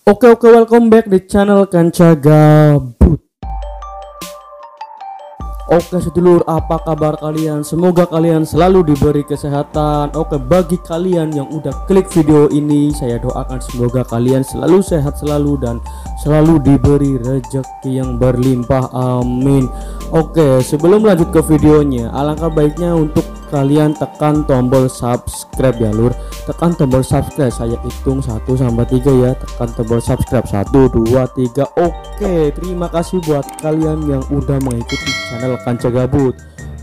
Oke, welcome back di channel Kanca Gabut. Oke sedulur, apa kabar kalian? Semoga kalian selalu diberi kesehatan. Oke, bagi kalian yang udah klik video ini, saya doakan semoga kalian selalu sehat selalu dan selalu diberi rezeki yang berlimpah, amin. Oke, sebelum lanjut ke videonya, alangkah baiknya untuk kalian tekan tombol subscribe ya lur. Tekan tombol subscribe, saya hitung 1 sampai 3 ya. Tekan tombol subscribe 1 2 3. Oke, terima kasih buat kalian yang udah mengikuti channel Kanca Gabut.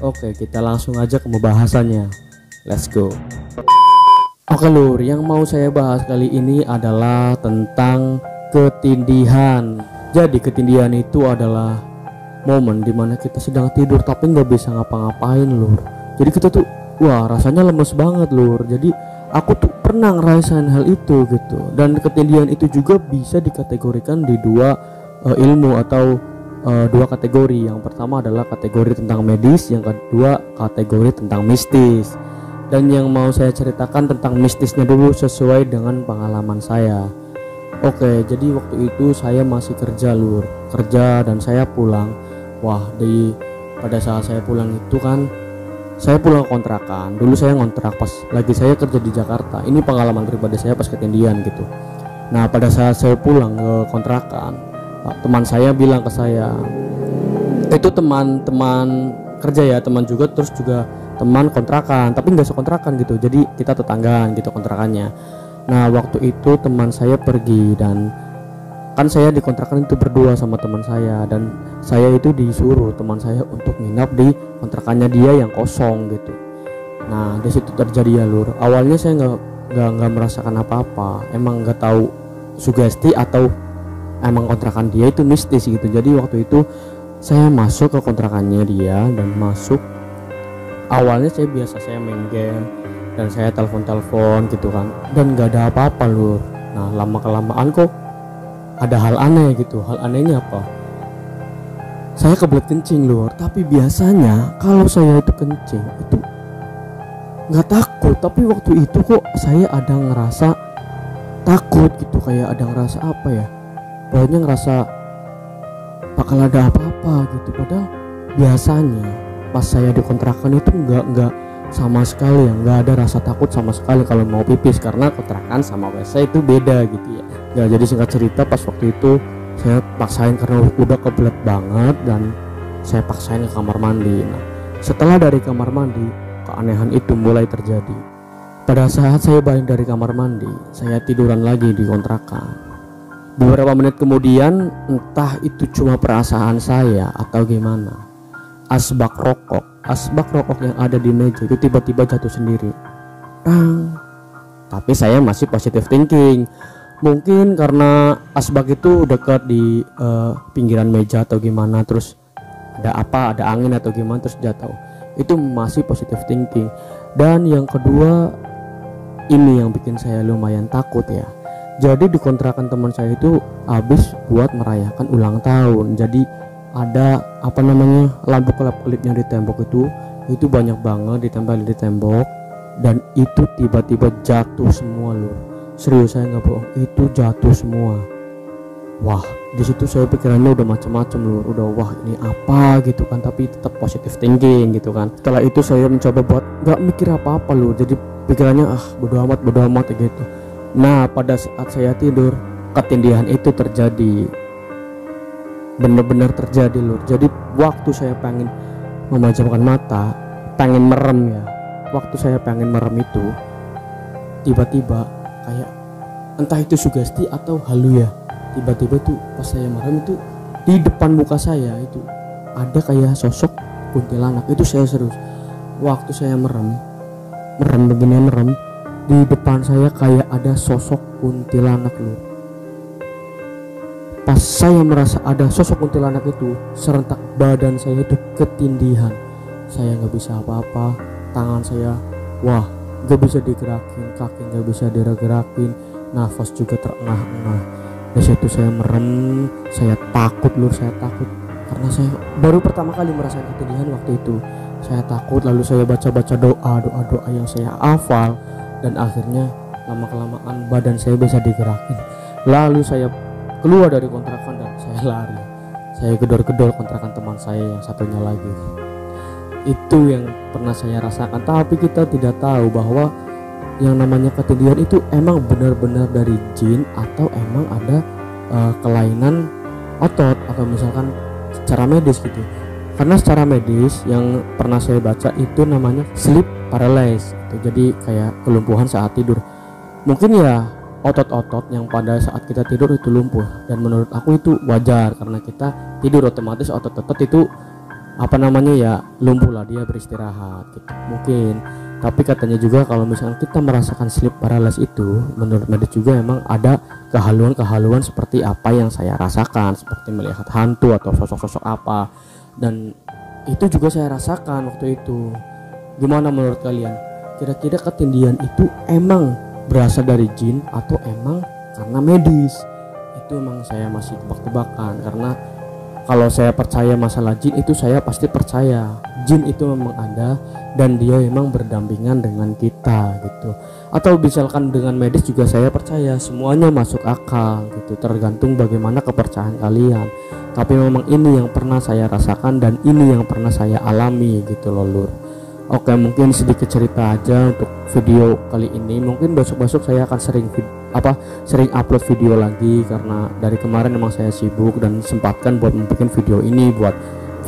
Oke, kita langsung aja ke pembahasannya. Let's go. Oke lur, yang mau saya bahas kali ini adalah tentang ketindihan. Jadi ketindihan itu adalah momen dimana kita sedang tidur tapi nggak bisa ngapa-ngapain lur. Jadi kita tuh wah rasanya lemes banget lur. Jadi aku tuh pernah ngerasain hal itu gitu. Dan ketindihan itu juga bisa dikategorikan di dua ilmu atau dua kategori. Yang pertama adalah kategori tentang medis, yang kedua kategori tentang mistis. Dan yang mau saya ceritakan tentang mistisnya dulu sesuai dengan pengalaman saya. Oke, jadi waktu itu saya masih kerja lur, kerja dan saya pulang. Wah, pada saat saya pulang itu kan saya pulang kontrakan. Dulu saya ngontrak pas lagi saya kerja di Jakarta. Ini pengalaman pribadi saya pas ketindihan gitu. Nah, pada saat saya pulang ke kontrakan, teman saya bilang ke saya, itu teman-teman kerja ya, teman juga, terus juga teman kontrakan, tapi nggak sekontrakan gitu. Jadi kita tetanggaan gitu kontrakannya. Nah, waktu itu teman saya pergi dan kan saya di kontrakan itu berdua sama teman saya, dan saya itu disuruh teman saya untuk nginap di kontrakannya dia yang kosong gitu. Nah, di situ terjadi ya lur. Awalnya saya nggak merasakan apa-apa, emang nggak tahu sugesti atau emang kontrakan dia itu mistis gitu. Jadi waktu itu saya masuk ke kontrakannya dia dan masuk. Awalnya saya biasa, saya main game dan saya telepon gitu kan, dan nggak ada apa-apa lur. Nah, lama kelamaan kok ada hal aneh gitu. Hal anehnya apa? Saya kebelet kencing lur. Tapi biasanya kalau saya itu kencing itu nggak takut, tapi waktu itu kok saya ada ngerasa takut gitu. Kayak ada ngerasa apa ya, pokoknya ngerasa bakal ada apa-apa gitu. Padahal biasanya pas saya dikontrakan itu nggak sama sekali ya, nggak ada rasa takut sama sekali kalau mau pipis, karena kontrakan sama WC itu beda gitu ya. Ya, jadi singkat cerita pas waktu itu saya paksain karena udah kebelet banget, dan saya paksain ke kamar mandi. Nah, setelah dari kamar mandi, keanehan itu mulai terjadi. Pada saat saya balik dari kamar mandi, saya tiduran lagi di kontrakan. Beberapa menit kemudian, entah itu cuma perasaan saya atau gimana, asbak rokok yang ada di meja itu tiba-tiba jatuh sendiri. Tapi saya masih positive thinking. Mungkin karena asbak itu dekat di pinggiran meja atau gimana, terus ada angin atau gimana terus jatuh. Itu masih positive thinking. Dan yang kedua, ini yang bikin saya lumayan takut ya. Jadi di kontrakan teman saya itu habis buat merayakan ulang tahun. Jadi ada lampu kelap-kelipnya di tembok itu banyak banget ditempel di tembok, dan itu tiba-tiba jatuh semua loh. Serius, saya nggak bohong, itu jatuh semua. Wah, di situ saya pikirannya udah macam-macam loh, udah wah ini apa gitu kan, tapi tetap positive thinking gitu kan. Setelah itu saya mencoba buat nggak mikir apa-apa loh, jadi pikirannya bodo amat gitu. Nah, pada saat saya tidur, ketindihan itu terjadi, bener-bener terjadi loh. Jadi waktu saya pengen memejamkan mata, pengen merem ya, waktu saya pengen merem itu tiba-tiba kayak entah itu sugesti atau halu ya, tiba-tiba tuh pas saya merem itu di depan muka saya itu ada kayak sosok kuntilanak. Itu saya serius, waktu saya merem di depan saya kayak ada sosok kuntilanak loh. Pas saya merasa ada sosok kuntilanak itu, serentak badan saya itu ketindihan. Saya nggak bisa apa-apa, tangan saya wah nggak bisa digerakin, kaki nggak bisa digerakin, nafas juga terengah-engah. Di situ saya merem, saya takut lur, saya takut karena saya baru pertama kali merasakan ketindihan waktu itu. Saya takut, lalu saya baca doa yang saya hafal, dan akhirnya lama kelamaan badan saya bisa digerakin. Lalu saya keluar dari kontrakan dan saya lari. Saya gedor-gedor kontrakan teman saya yang satunya lagi. Itu yang pernah saya rasakan. Tapi kita tidak tahu bahwa yang namanya ketindihan itu emang benar-benar dari jin atau emang ada kelainan otot atau misalkan secara medis gitu. Karena secara medis yang pernah saya baca itu namanya sleep paralysis gitu. Jadi kayak kelumpuhan saat tidur. Mungkin ya otot-otot yang pada saat kita tidur itu lumpuh, dan menurut aku itu wajar karena kita tidur otomatis otot-otot itu apa namanya ya lumpuh lah, dia beristirahat gitu mungkin. Tapi katanya juga kalau misalnya kita merasakan sleep paralysis itu menurut medis juga emang ada kehaluan-kehaluan seperti apa yang saya rasakan, seperti melihat hantu atau sosok-sosok apa, dan itu juga saya rasakan waktu itu. Gimana menurut kalian? Kira-kira ketindihan itu emang berasal dari jin atau emang karena medis? Itu emang saya masih tebak-tebakan, karena kalau saya percaya masalah jin itu saya pasti percaya jin itu memang ada dan dia memang berdampingan dengan kita gitu. Atau misalkan dengan medis juga saya percaya, semuanya masuk akal gitu, tergantung bagaimana kepercayaan kalian. Tapi memang ini yang pernah saya rasakan dan ini yang pernah saya alami gitu loh lur. Oke, mungkin sedikit cerita aja untuk video kali ini. Mungkin besok-besok saya akan sering upload video lagi, karena dari kemarin memang saya sibuk dan sempatkan buat membuat video ini, buat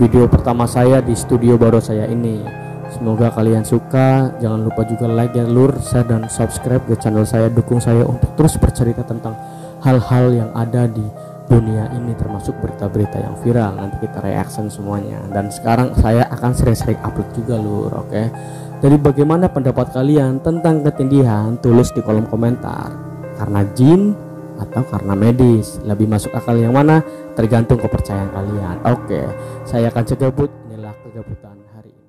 video pertama saya di studio baru saya ini. Semoga kalian suka. Jangan lupa juga like ya lur, share dan subscribe ke channel saya, dukung saya untuk terus bercerita tentang hal-hal yang ada di dunia ini, termasuk berita-berita yang viral. Nanti kita reaction semuanya. Dan sekarang saya akan sering-sering upload juga lur. Oke, jadi bagaimana pendapat kalian tentang ketindihan? Tulis di kolom komentar. Karena jin atau karena medis, lebih masuk akal yang mana? Tergantung kepercayaan kalian. Oke, saya akan cegabut. Inilah kegabutan hari ini.